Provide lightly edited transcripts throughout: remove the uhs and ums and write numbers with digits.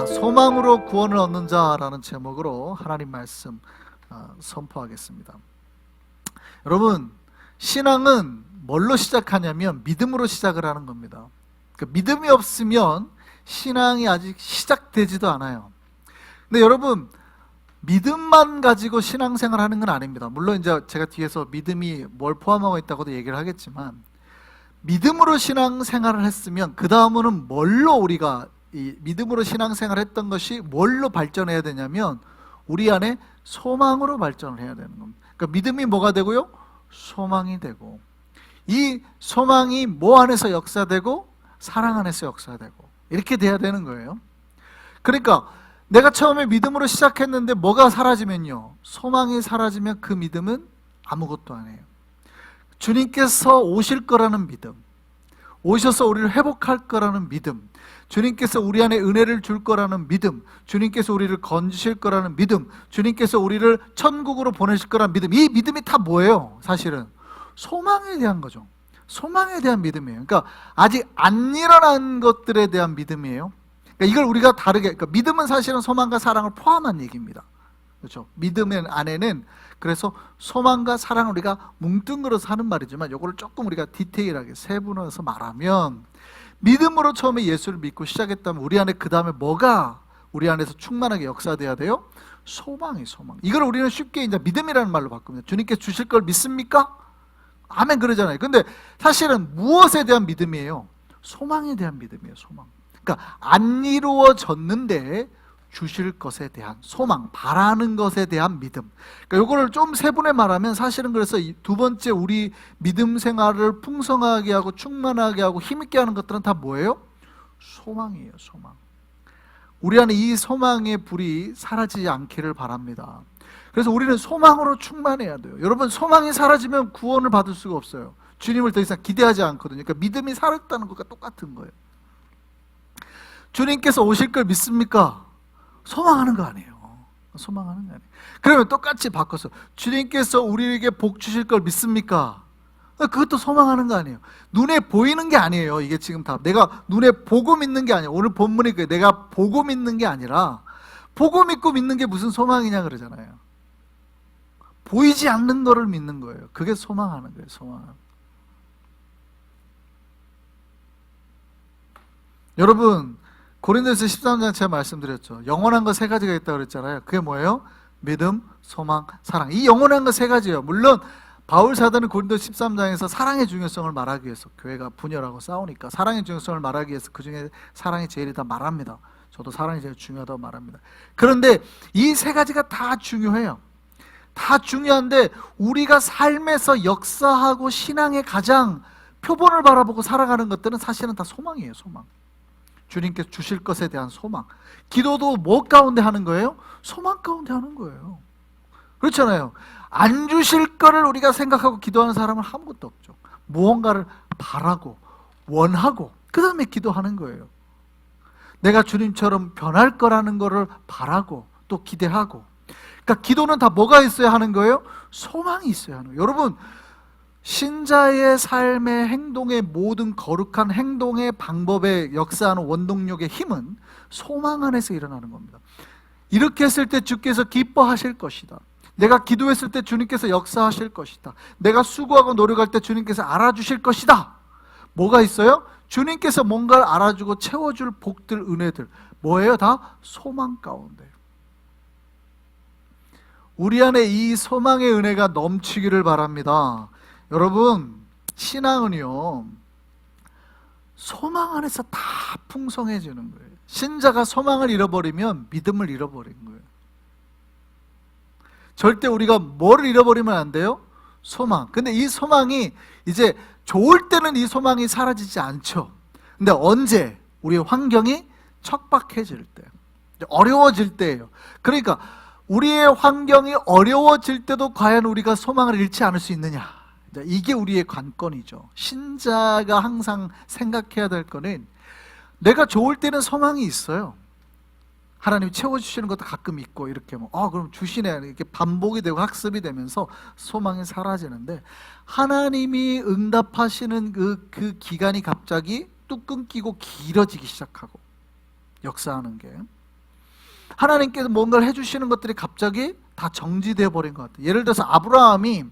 자, 소망으로 구원을 얻는 자라는 제목으로 하나님 말씀 선포하겠습니다. 여러분, 신앙은 뭘로 시작하냐면 믿음으로 시작을 하는 겁니다. 그러니까 믿음이 없으면 신앙이 아직 시작되지도 않아요. 근데 여러분, 믿음만 가지고 신앙생활 하는 건 아닙니다. 물론 이제 제가 뒤에서 믿음이 뭘 포함하고 있다고도 얘기를 하겠지만, 믿음으로 신앙생활을 했으면 그 다음은 뭘로 우리가 이 믿음으로 신앙생활을 했던 것이 뭘로 발전해야 되냐면 우리 안에 소망으로 발전을 해야 되는 겁니다. 그러니까 믿음이 뭐가 되고요? 소망이 되고, 이 소망이 뭐 안에서 역사되고 사랑 안에서 역사되고, 이렇게 돼야 되는 거예요. 그러니까 내가 처음에 믿음으로 시작했는데 뭐가 사라지면요, 소망이 사라지면 그 믿음은 아무것도 아니에요. 주님께서 오실 거라는 믿음, 오셔서 우리를 회복할 거라는 믿음, 주님께서 우리 안에 은혜를 줄 거라는 믿음, 주님께서 우리를 건지실 거라는 믿음, 주님께서 우리를 천국으로 보내실 거라는 믿음, 이 믿음이 다 뭐예요? 사실은 소망에 대한 거죠. 소망에 대한 믿음이에요. 그러니까 아직 안 일어난 것들에 대한 믿음이에요. 그러니까 이걸 우리가 다르게, 그러니까 믿음은 사실은 소망과 사랑을 포함한 얘기입니다. 그렇죠? 믿음 안에는 그래서 소망과 사랑을 우리가 뭉뚱그려서 하는 말이지만, 이거를 조금 우리가 디테일하게 세분화해서 말하면, 믿음으로 처음에 예수를 믿고 시작했다면 우리 안에 그 다음에 뭐가 우리 안에서 충만하게 역사돼야 돼요? 소망이 소망. 이걸 우리는 쉽게 이제 믿음이라는 말로 바꿉니다. 주님께 주실 걸 믿습니까? 아멘 그러잖아요. 근데 사실은 무엇에 대한 믿음이에요? 소망에 대한 믿음이에요. 소망. 그러니까 안 이루어졌는데 주실 것에 대한 소망, 바라는 것에 대한 믿음. 그러니까 이거를 좀 세분해 말하면, 사실은 그래서 두 번째 우리 믿음 생활을 풍성하게 하고 충만하게 하고 힘있게 하는 것들은 다 뭐예요? 소망이에요. 소망. 우리 안에 이 소망의 불이 사라지지 않기를 바랍니다. 그래서 우리는 소망으로 충만해야 돼요. 여러분, 소망이 사라지면 구원을 받을 수가 없어요. 주님을 더 이상 기대하지 않거든요. 그러니까 믿음이 사라졌다는 것과 똑같은 거예요. 주님께서 오실 걸 믿습니까? 소망하는 거 아니에요. 소망하는 거 아니에요. 그러면 똑같이 바꿔서 주님께서 우리에게 복 주실 걸 믿습니까? 그것도 소망하는 거 아니에요. 눈에 보이는 게 아니에요. 이게 지금 다 내가 눈에 보고 믿는 게 아니에요. 오늘 본문이 그래요. 내가 보고 믿는 게 아니라, 보고 믿고 믿는 게 무슨 소망이냐 그러잖아요. 보이지 않는 거를 믿는 거예요. 그게 소망하는 거예요. 소망하는. 여러분, 고린도서 13장 제가 말씀드렸죠. 영원한 거 세 가지가 있다고 그랬잖아요. 그게 뭐예요? 믿음, 소망, 사랑. 이 영원한 거 세 가지예요. 물론 바울 사도는 고린도 13장에서 사랑의 중요성을 말하기 위해서, 교회가 분열하고 싸우니까 사랑의 중요성을 말하기 위해서 그 중에 사랑이 제일이다 말합니다. 저도 사랑이 제일 중요하다고 말합니다. 그런데 이 세 가지가 다 중요해요. 다 중요한데 우리가 삶에서 역사하고 신앙의 가장 표본을 바라보고 살아가는 것들은 사실은 다 소망이에요. 소망. 주님께서 주실 것에 대한 소망. 기도도 뭐 가운데 하는 거예요? 소망 가운데 하는 거예요. 그렇잖아요. 안 주실 거를 우리가 생각하고 기도하는 사람은 아무것도 없죠. 무언가를 바라고 원하고 그 다음에 기도하는 거예요. 내가 주님처럼 변할 거라는 거를 바라고 또 기대하고. 그러니까 기도는 다 뭐가 있어야 하는 거예요? 소망이 있어야 하는 거예요. 여러분, 신자의 삶의 행동의 모든 거룩한 행동의 방법에 역사하는 원동력의 힘은 소망 안에서 일어나는 겁니다. 이렇게 했을 때 주께서 기뻐하실 것이다. 내가 기도했을 때 주님께서 역사하실 것이다. 내가 수고하고 노력할 때 주님께서 알아주실 것이다. 뭐가 있어요? 주님께서 뭔가를 알아주고 채워줄 복들, 은혜들. 뭐예요? 다 소망 가운데. 우리 안에 이 소망의 은혜가 넘치기를 바랍니다. 여러분, 신앙은요, 소망 안에서 다 풍성해지는 거예요. 신자가 소망을 잃어버리면 믿음을 잃어버린 거예요. 절대 우리가 뭐를 잃어버리면 안 돼요? 소망. 근데 이 소망이 이제 좋을 때는 이 소망이 사라지지 않죠. 근데 언제? 우리의 환경이 척박해질 때, 어려워질 때예요. 그러니까 우리의 환경이 어려워질 때도 과연 우리가 소망을 잃지 않을 수 있느냐, 이게 우리의 관건이죠. 신자가 항상 생각해야 될 거는, 내가 좋을 때는 소망이 있어요. 하나님이 채워주시는 것도 가끔 있고, 이렇게 그럼 주시네, 이렇게 반복이 되고 학습이 되면서 소망이 사라지는데, 하나님이 응답하시는 그 기간이 갑자기 뚝 끊기고 길어지기 시작하고 역사하는 게, 하나님께서 뭔가를 해주시는 것들이 갑자기 다 정지되어 버린 것 같아요. 예를 들어서 아브라함이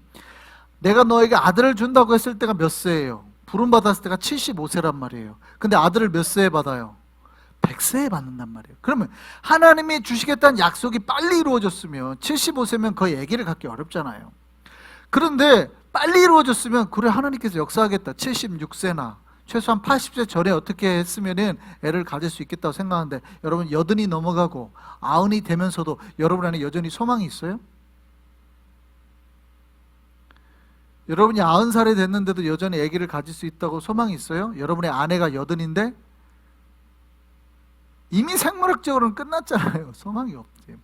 내가 너에게 아들을 준다고 했을 때가 몇 세예요? 부름받았을 때가 75세란 말이에요. 근데 아들을 몇 세에 받아요? 100세에 받는단 말이에요. 그러면 하나님이 주시겠다는 약속이 빨리 이루어졌으면 75세면 거의 아기를 갖기 어렵잖아요. 그런데 빨리 이루어졌으면 그래 하나님께서 역사하겠다. 76세나 최소한 80세 전에 어떻게 했으면 애를 가질 수 있겠다고 생각하는데 여러분 80이 넘어가고 90이 되면서도 여러분 안에 여전히 소망이 있어요? 여러분이 90살이 됐는데도 여전히 아기를 가질 수 있다고 소망이 있어요? 여러분의 아내가 80인데 이미 생물학적으로는 끝났잖아요. 소망이 없지.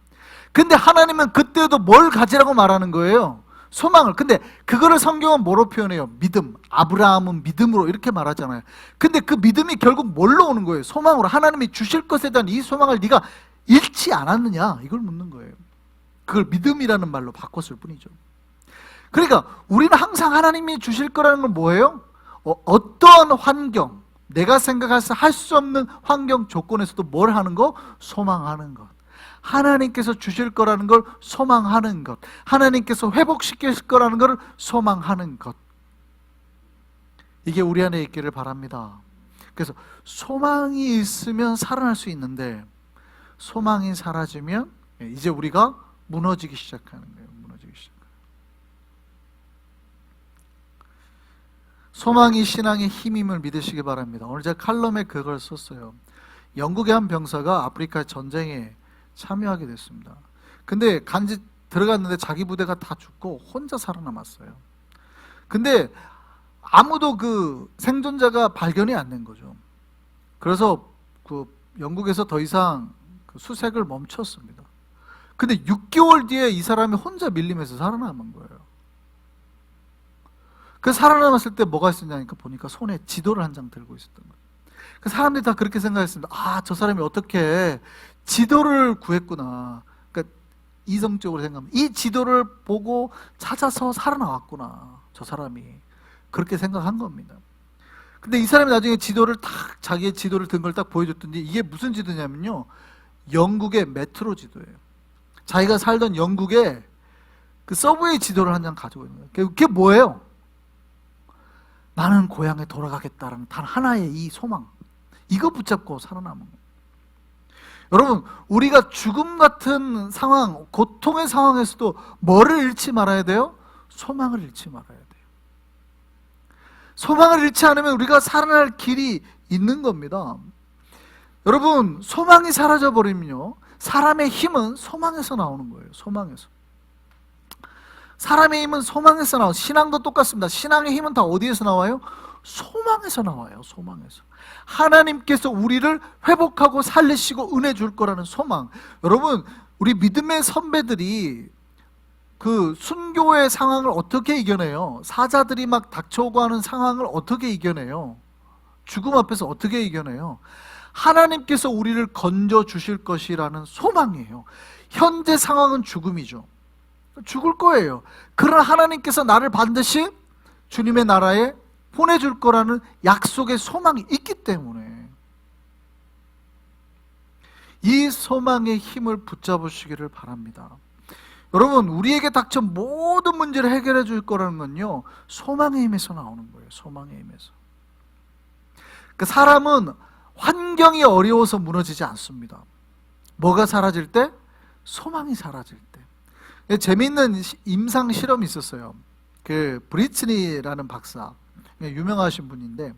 근데 하나님은 그때도 뭘 가지라고 말하는 거예요? 소망을. 근데 그거를 성경은 뭐로 표현해요? 믿음. 아브라함은 믿음으로 이렇게 말하잖아요. 근데 그 믿음이 결국 뭘로 오는 거예요? 소망으로. 하나님이 주실 것에 대한 이 소망을 네가 잃지 않았느냐? 이걸 묻는 거예요. 그걸 믿음이라는 말로 바꿨을 뿐이죠. 그러니까 우리는 항상 하나님이 주실 거라는 건 뭐예요? 어떠한 환경, 내가 생각해서 할 수 없는 환경 조건에서도 뭘 하는 거? 소망하는 것. 하나님께서 주실 거라는 걸 소망하는 것, 하나님께서 회복시킬 거라는 걸 소망하는 것, 이게 우리 안에 있기를 바랍니다. 그래서 소망이 있으면 살아날 수 있는데 소망이 사라지면 이제 우리가 무너지기 시작하는 거예요. 무너지기 시작하는 거예요. 소망이 신앙의 힘임을 믿으시기 바랍니다. 오늘 제가 칼럼에 그걸 썼어요. 영국의 한 병사가 아프리카 전쟁에 참여하게 됐습니다. 근데 간지 들어갔는데 자기 부대가 다 죽고 혼자 살아남았어요. 근데 아무도 그 생존자가 발견이 안 된 거죠. 그래서 그 영국에서 더 이상 그 수색을 멈췄습니다. 근데 6개월 뒤에 이 사람이 혼자 밀림에서 살아남은 거예요. 그 살아남았을 때 뭐가 있었냐니까 보니까 손에 지도를 한 장 들고 있었던 거예요. 그 사람들이 다 그렇게 생각했습니다. 아, 저 사람이 어떻게 지도를 구했구나. 그러니까 이성적으로 생각하면 이 지도를 보고 찾아서 살아나왔구나. 저 사람이 그렇게 생각한 겁니다. 근데 이 사람이 나중에 지도를 딱 자기의 지도를 든 걸 딱 보여줬더니 이게 무슨 지도냐면요, 영국의 메트로 지도예요. 자기가 살던 영국의 그 서브웨이 지도를 한 장 가지고 있는 거예요. 그게 뭐예요? 나는 고향에 돌아가겠다라는 단 하나의 이 소망, 이거 붙잡고 살아남은 거예요. 여러분, 우리가 죽음 같은 상황, 고통의 상황에서도 뭐를 잃지 말아야 돼요? 소망을 잃지 말아야 돼요. 소망을 잃지 않으면 우리가 살아날 길이 있는 겁니다. 여러분, 소망이 사라져버리면요, 사람의 힘은 소망에서 나오는 거예요. 소망에서. 사람의 힘은 소망에서 나와요. 신앙도 똑같습니다. 신앙의 힘은 다 어디에서 나와요? 소망에서 나와요. 소망에서. 하나님께서 우리를 회복하고 살리시고 은혜 줄 거라는 소망. 여러분, 우리 믿음의 선배들이 그 순교의 상황을 어떻게 이겨내요? 사자들이 막 닥쳐오고 하는 상황을 어떻게 이겨내요? 죽음 앞에서 어떻게 이겨내요? 하나님께서 우리를 건져 주실 것이라는 소망이에요. 현재 상황은 죽음이죠. 죽을 거예요. 그러나 하나님께서 나를 반드시 주님의 나라에 보내줄 거라는 약속의 소망이 있기 때문에 이 소망의 힘을 붙잡으시기를 바랍니다. 여러분, 우리에게 닥친 모든 문제를 해결해 줄 거라는 건요, 소망의 힘에서 나오는 거예요. 소망의 힘에서. 그 사람은 환경이 어려워서 무너지지 않습니다. 뭐가 사라질 때? 소망이 사라질 때. 재미있는 임상 실험이 있었어요. 그 브리츠니라는 박사, 유명하신 분인데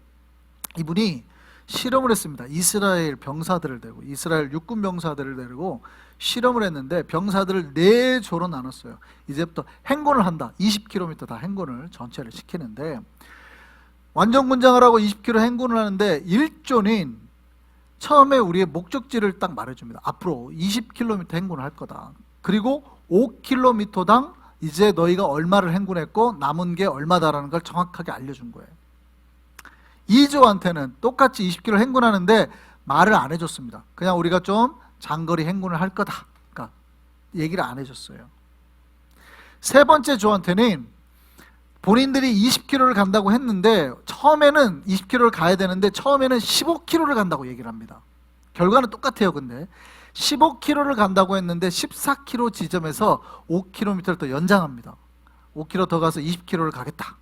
이분이 실험을 했습니다. 이스라엘 병사들을 데리고, 이스라엘 육군 병사들을 데리고 실험을 했는데 병사들을 4조로 나눴어요. 이제부터 행군을 한다. 20km 다 행군을 전체를 시키는데, 완전 군장을 하고 20km 행군을 하는데 1조는 처음에 우리의 목적지를 딱 말해줍니다. 앞으로 20km 행군을 할 거다. 그리고 5km당 이제 너희가 얼마를 행군했고 남은 게 얼마다라는 걸 정확하게 알려준 거예요. 2조한테는 똑같이 20km 행군하는데 말을 안 해줬습니다. 그냥 우리가 좀 장거리 행군을 할 거다, 그러니까 얘기를 안 해줬어요. 3번째 조한테는 본인들이 20km를 간다고 했는데 처음에는 20km를 가야 되는데 처음에는 15km를 간다고 얘기를 합니다. 결과는 똑같아요. 근데 15km를 간다고 했는데 14km 지점에서 5km를 더 연장합니다. 5km 더 가서 20km를 가겠다,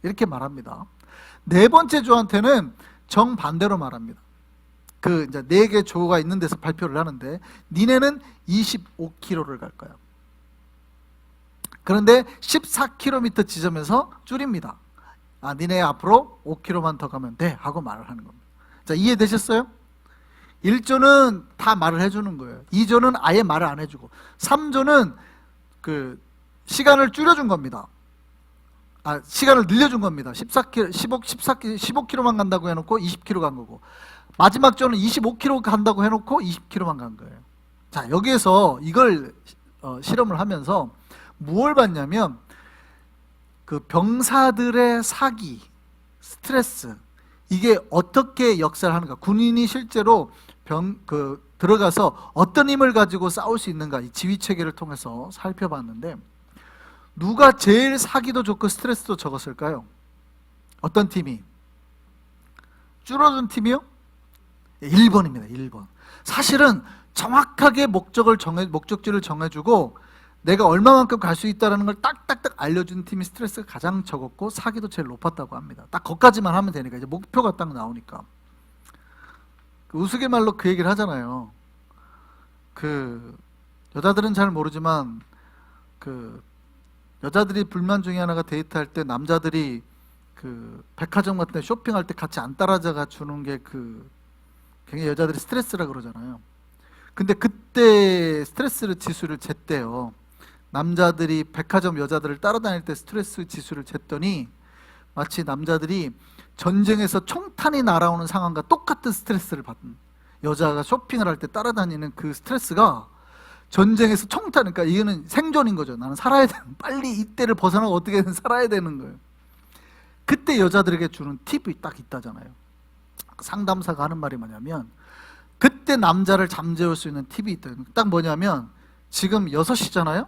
이렇게 말합니다. 네 번째 조한테는 정반대로 말합니다. 그 이제 4개 조가 있는 데서 발표를 하는데, 니네는 25km를 갈 거야. 그런데 14km 지점에서 줄입니다. 니네 앞으로 5km만 더 가면 돼 하고 말을 하는 겁니다. 자, 이해되셨어요? 1조는 다 말을 해주는 거예요. 2조는 아예 말을 안 해주고, 3조는 그 시간을 줄여준 겁니다. 시간을 늘려준 겁니다. 15km만 간다고 해놓고 20km 간 거고, 마지막 조는 25km 간다고 해놓고 20km만 간 거예요. 자, 여기에서 이걸 실험을 하면서 무엇을 봤냐면, 그 병사들의 사기, 스트레스, 이게 어떻게 역사를 하는가, 군인이 실제로 들어가서 어떤 힘을 가지고 싸울 수 있는가, 이 지휘 체계를 통해서 살펴봤는데, 누가 제일 사기도 좋고 스트레스도 적었을까요? 어떤 팀이? 줄어든 팀이요? 1번입니다. 1번. 사실은 정확하게 목적지를 정해주고 내가 얼마만큼 갈 수 있다는 걸 딱딱딱 알려주는 팀이 스트레스가 가장 적었고 사기도 제일 높았다고 합니다. 딱 거기까지만 하면 되니까, 이제 목표가 딱 나오니까. 그 우스갯말로 그 얘기를 하잖아요. 그 여자들은 잘 모르지만, 그 여자들이 불만 중에 하나가, 데이트할 때 남자들이 그 백화점 같은 데 쇼핑할 때 같이 안 따라가 주는 게 굉장히 여자들이 스트레스라 그러잖아요. 근데 그때 스트레스 지수를 쟀대요. 남자들이 백화점 여자들을 따라다닐 때 스트레스 지수를 쟀더니 마치 남자들이 전쟁에서 총탄이 날아오는 상황과 똑같은 스트레스를 받는, 여자가 쇼핑을 할 때 따라다니는 그 스트레스가 전쟁에서 총탄, 그러니까 이거는 생존인 거죠. 나는 살아야 되는, 빨리 이때를 벗어나고 어떻게든 살아야 되는 거예요. 그때 여자들에게 주는 팁이 딱 있다잖아요. 상담사가 하는 말이 뭐냐면, 그때 남자를 잠재울 수 있는 팁이 있다. 딱 뭐냐면, 지금 6시잖아요?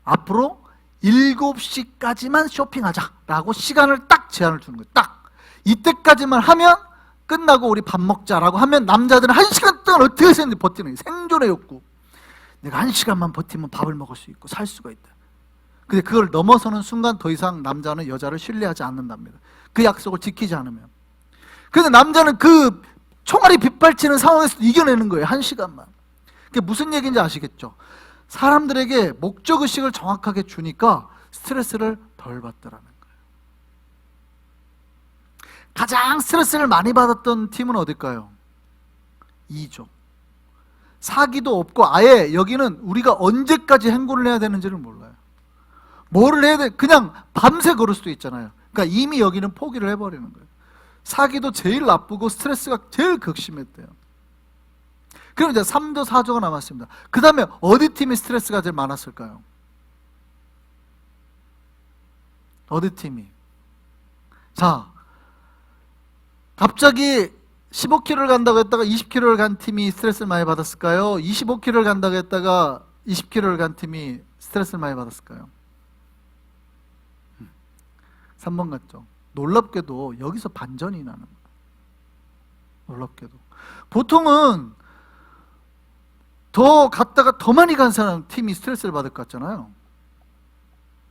앞으로 7시까지만 쇼핑하자 라고 시간을 딱 제한을 주는 거예요. 딱 이때까지만 하면 끝나고 우리 밥 먹자라고 하면, 남자들은 1시간 동안 어떻게 해서든지 버티는 거예요. 생존의 욕구. 내가 1시간만 버티면 밥을 먹을 수 있고 살 수가 있다. 근데 그걸 넘어서는 순간 더 이상 남자는 여자를 신뢰하지 않는답니다. 그 약속을 지키지 않으면. 근데 남자는 그 총알이 빗발치는 상황에서 이겨내는 거예요. 1시간만. 그게 무슨 얘기인지 아시겠죠? 사람들에게 목적의식을 정확하게 주니까 스트레스를 덜 받더라는 거예요. 가장 스트레스를 많이 받았던 팀은 어딜까요? 2조. 사기도 없고, 아예 여기는 우리가 언제까지 행군을 해야 되는지를 몰라요. 뭐를 해야 돼? 그냥 밤새 걸을 수도 있잖아요. 그러니까 이미 여기는 포기를 해버리는 거예요. 사기도 제일 나쁘고 스트레스가 제일 극심했대요. 그럼 이제 3조, 4조가 남았습니다. 그 다음에 어디 팀이 스트레스가 제일 많았을까요? 어디 팀이? 자, 갑자기 15km를 간다고 했다가 20km를 간 팀이 스트레스를 많이 받았을까요? 25km를 간다고 했다가 20km를 간 팀이 스트레스를 많이 받았을까요? 3번 같죠? 놀랍게도 여기서 반전이 나는 거예요. 놀랍게도. 보통은 더 갔다가 더 많이 간 사람 팀이 스트레스를 받을 것 같잖아요.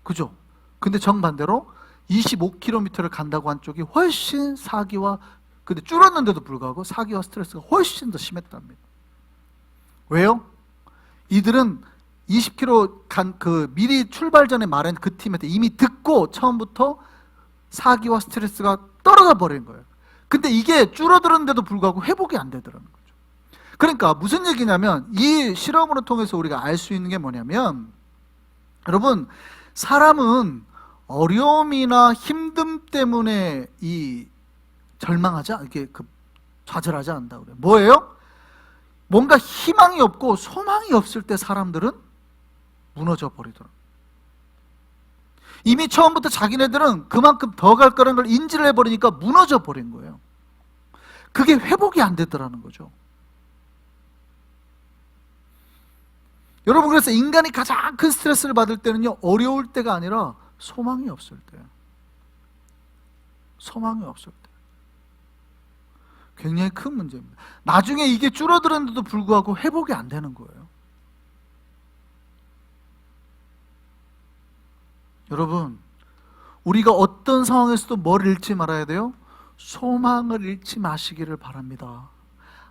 그죠? 근데 정반대로 25km를 간다고 한 쪽이 훨씬 사기와, 근데 줄었는데도 불구하고 사기와 스트레스가 훨씬 더 심했답니다. 왜요? 이들은 20km 간 미리 출발 전에 말한 그 팀한테 이미 듣고 처음부터 사기와 스트레스가 떨어져 버린 거예요. 근데 이게 줄어들었는데도 불구하고 회복이 안 되더라는 거죠. 그러니까 무슨 얘기냐면, 이 실험으로 통해서 우리가 알 수 있는 게 뭐냐면, 여러분, 사람은 어려움이나 힘듦 때문에 절망하지, 이렇게 좌절하지 않는다고 그래요. 뭐예요? 뭔가 희망이 없고 소망이 없을 때 사람들은 무너져 버리더라고요. 이미 처음부터 자기네들은 그만큼 더 갈 거라는 걸 인지를 해버리니까 무너져 버린 거예요. 그게 회복이 안 되더라는 거죠. 여러분, 그래서 인간이 가장 큰 스트레스를 받을 때는요, 어려울 때가 아니라 소망이 없을 때예요. 소망이 없을 때. 굉장히 큰 문제입니다. 나중에 이게 줄어들었는데도 불구하고 회복이 안 되는 거예요. 여러분, 우리가 어떤 상황에서도 뭘 잃지 말아야 돼요? 소망을 잃지 마시기를 바랍니다.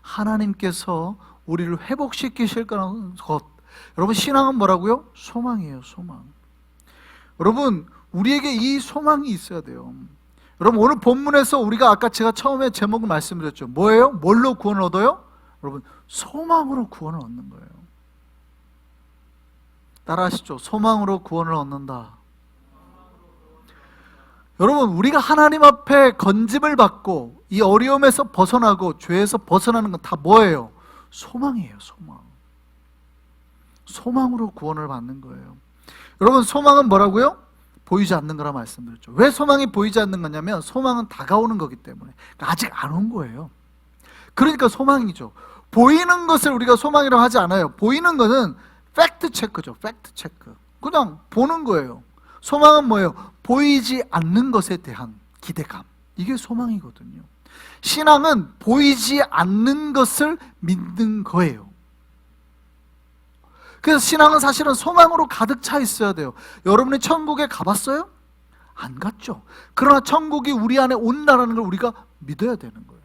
하나님께서 우리를 회복시키실 거라는 것. 여러분, 신앙은 뭐라고요? 소망이에요, 소망. 여러분, 우리에게 이 소망이 있어야 돼요. 여러분, 오늘 본문에서 우리가 아까 제가 처음에 제목을 말씀드렸죠. 뭐예요? 뭘로 구원을 얻어요? 여러분, 소망으로 구원을 얻는 거예요. 따라하시죠. 소망으로 구원을 얻는다. 여러분, 우리가 하나님 앞에 건짐을 받고 이 어려움에서 벗어나고 죄에서 벗어나는 건 다 뭐예요? 소망이에요, 소망. 소망으로 구원을 받는 거예요. 여러분, 소망은 뭐라고요? 보이지 않는 거라 말씀드렸죠. 왜 소망이 보이지 않는 거냐면 소망은 다가오는 거기 때문에. 그러니까 아직 안 온 거예요. 그러니까 소망이죠. 보이는 것을 우리가 소망이라고 하지 않아요. 보이는 것은 팩트 체크죠. 팩트 체크. 그냥 보는 거예요. 소망은 뭐예요? 보이지 않는 것에 대한 기대감. 이게 소망이거든요. 신앙은 보이지 않는 것을 믿는 거예요. 그래서 신앙은 사실은 소망으로 가득 차 있어야 돼요. 여러분이 천국에 가봤어요? 안 갔죠. 그러나 천국이 우리 안에 온다라는 걸 우리가 믿어야 되는 거예요.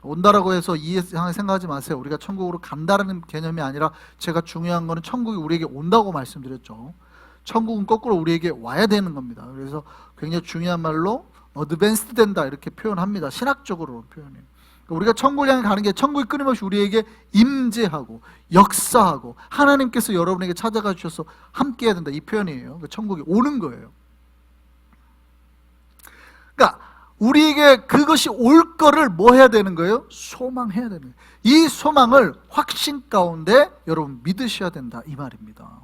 온다라고 해서 이상하게 생각하지 마세요. 우리가 천국으로 간다라는 개념이 아니라 제가 중요한 거는 천국이 우리에게 온다고 말씀드렸죠. 천국은 거꾸로 우리에게 와야 되는 겁니다. 그래서 굉장히 중요한 말로 어드밴스드 된다 이렇게 표현합니다. 신학적으로 표현해요. 우리가 천국을 향해 가는 게 천국이 끊임없이 우리에게 임재하고 역사하고 하나님께서 여러분에게 찾아가 주셔서 함께 해야 된다 이 표현이에요. 천국이 오는 거예요. 그러니까 우리에게 그것이 올 거를 뭐 해야 되는 거예요? 소망해야 되는 거예요. 이 소망을 확신 가운데 여러분 믿으셔야 된다 이 말입니다.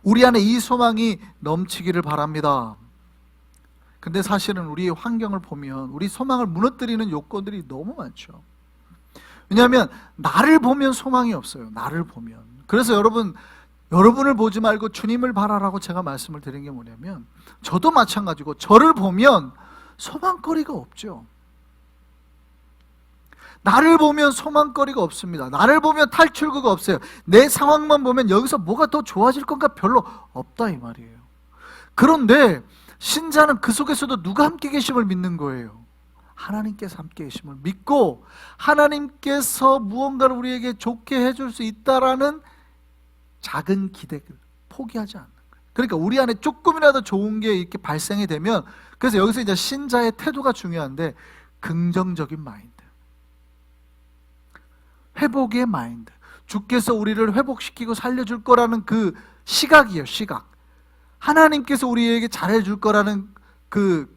우리 안에 이 소망이 넘치기를 바랍니다. 근데 사실은 우리의 환경을 보면 우리 소망을 무너뜨리는 요건들이 너무 많죠. 왜냐하면 나를 보면 소망이 없어요. 나를 보면. 그래서 여러분을 보지 말고 주님을 바라라고 제가 말씀을 드린 게 뭐냐면 저도 마찬가지고 저를 보면 소망거리가 없죠. 나를 보면 소망거리가 없습니다. 나를 보면 탈출구가 없어요. 내 상황만 보면 여기서 뭐가 더 좋아질 건가 별로 없다 이 말이에요. 그런데 신자는 그 속에서도 누가 함께 계심을 믿는 거예요. 하나님께서 함께 계심을 믿고 하나님께서 무언가를 우리에게 좋게 해줄 수 있다라는 작은 기대를 포기하지 않는 거예요. 그러니까 우리 안에 조금이라도 좋은 게 이렇게 발생이 되면 그래서 여기서 이제 신자의 태도가 중요한데 긍정적인 마인드, 회복의 마인드, 주께서 우리를 회복시키고 살려줄 거라는 그 시각이에요. 시각. 하나님께서 우리에게 잘해줄 거라는 그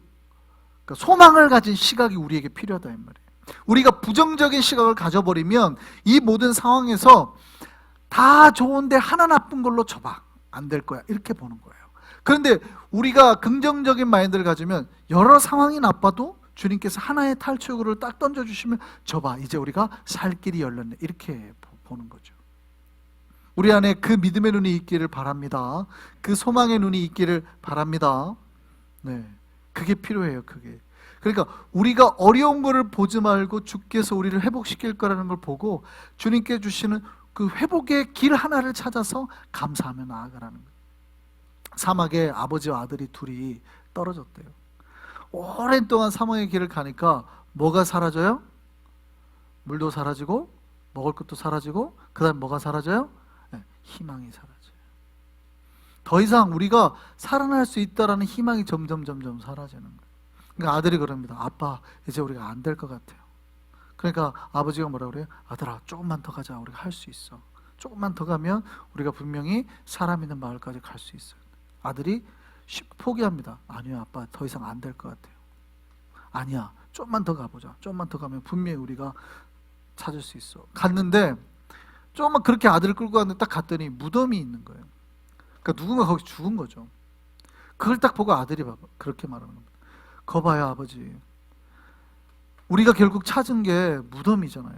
소망을 가진 시각이 우리에게 필요하다 이 말이에요. 우리가 부정적인 시각을 가져버리면 이 모든 상황에서 다 좋은데 하나 나쁜 걸로 줘봐 안 될 거야 이렇게 보는 거예요. 그런데 우리가 긍정적인 마인드를 가지면 여러 상황이 나빠도 주님께서 하나의 탈출구를 딱 던져주시면 줘봐 이제 우리가 살 길이 열렸네 이렇게 보는 거죠. 우리 안에 그 믿음의 눈이 있기를 바랍니다. 그 소망의 눈이 있기를 바랍니다. 네, 그게 필요해요. 그게. 그러니까 우리가 어려운 거를 보지 말고 주께서 우리를 회복시킬 거라는 걸 보고 주님께 주시는 그 회복의 길 하나를 찾아서 감사하며 나아가라는 거예요. 사막에 아버지와 아들이 둘이 떨어졌대요. 오랜 동안 사막의 길을 가니까 뭐가 사라져요? 물도 사라지고 먹을 것도 사라지고 그 다음 뭐가 사라져요? 희망이 사라져요. 더 이상 우리가 살아날 수 있다라는 희망이 점점 사라지는 거예요. 그러니까 아들이 그럽니다. 아빠 이제 우리가 안 될 것 같아요. 그러니까 아버지가 뭐라 그래요? 아들아 조금만 더 가자. 우리가 할 수 있어. 조금만 더 가면 우리가 분명히 사람 있는 마을까지 갈 수 있어요. 아들이 포기합니다. 아니요 아빠 더 이상 안 될 것 같아요. 아니야 좀만 더 가보자. 좀만 더 가면 분명히 우리가 찾을 수 있어. 갔는데 조금만 그렇게 아들을 끌고 갔는데 딱 갔더니 무덤이 있는 거예요. 그러니까 누군가 거기 죽은 거죠. 그걸 딱 보고 아들이 그렇게 말하는 겁니다. 거 봐요 아버지, 우리가 결국 찾은 게 무덤이잖아요.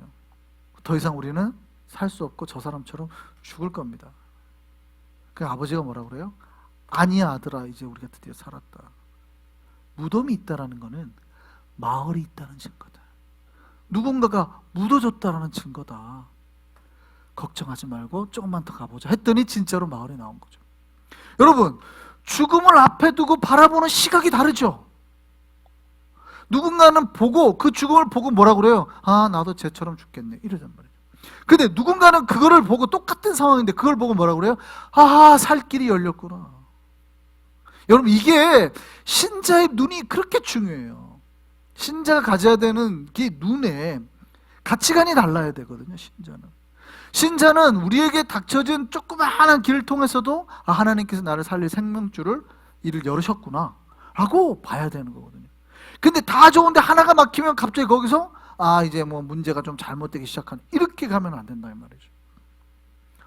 더 이상 우리는 살 수 없고 저 사람처럼 죽을 겁니다. 그 아버지가 뭐라 그래요? 아니야 아들아 이제 우리가 드디어 살았다. 무덤이 있다라는 거는 마을이 있다는 증거다. 누군가가 묻어줬다는 증거다. 걱정하지 말고 조금만 더 가보자 했더니 진짜로 마을에 나온 거죠. 여러분, 죽음을 앞에 두고 바라보는 시각이 다르죠. 누군가는 보고 그 죽음을 보고 뭐라 그래요? 아, 나도 쟤처럼 죽겠네 이러단 말이에요. 근데 누군가는 그거를 보고 똑같은 상황인데 그걸 보고 뭐라 그래요? 아, 살 길이 열렸구나. 여러분, 이게 신자의 눈이 그렇게 중요해요. 신자가 가져야 되는 그 눈에 가치관이 달라야 되거든요. 신자는 우리에게 닥쳐진 조그마한 길을 통해서도 아, 하나님께서 나를 살릴 생명줄을 이를 열으셨구나 라고 봐야 되는 거거든요. 근데 다 좋은데 하나가 막히면 갑자기 거기서 아, 이제 뭐 문제가 좀 잘못되기 시작하는, 이렇게 가면 안 된다 이 말이죠.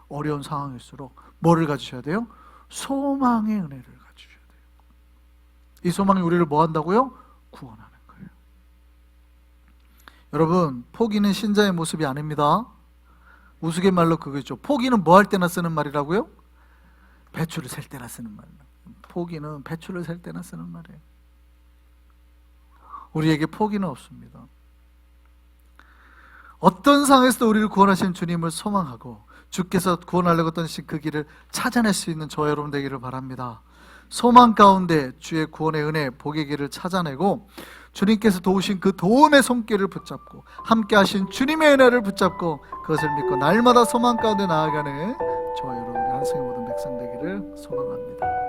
어려운 상황일수록 뭐를 가지셔야 돼요? 소망의 은혜를 가지셔야 돼요. 이 소망이 우리를 뭐 한다고요? 구원하는 거예요. 여러분, 포기는 신자의 모습이 아닙니다. 우스갯말로 그거죠. 포기는 뭐 할 때나 쓰는 말이라고요? 배추를 셀 때나 쓰는 말이에요. 포기는 배추를 셀 때나 쓰는 말이에요. 우리에게 포기는 없습니다. 어떤 상황에서도 우리를 구원하신 주님을 소망하고 주께서 구원하려고 떠나신 그 길을 찾아낼 수 있는 저와 여러분 되기를 바랍니다. 소망 가운데 주의 구원의 은혜, 복의 길을 찾아내고 주님께서 도우신 그 도움의 손길을 붙잡고 함께 하신 주님의 은혜를 붙잡고 그것을 믿고 날마다 소망 가운데 나아가는 저와 여러분의 한 성의 모든 백성 되기를 소망합니다.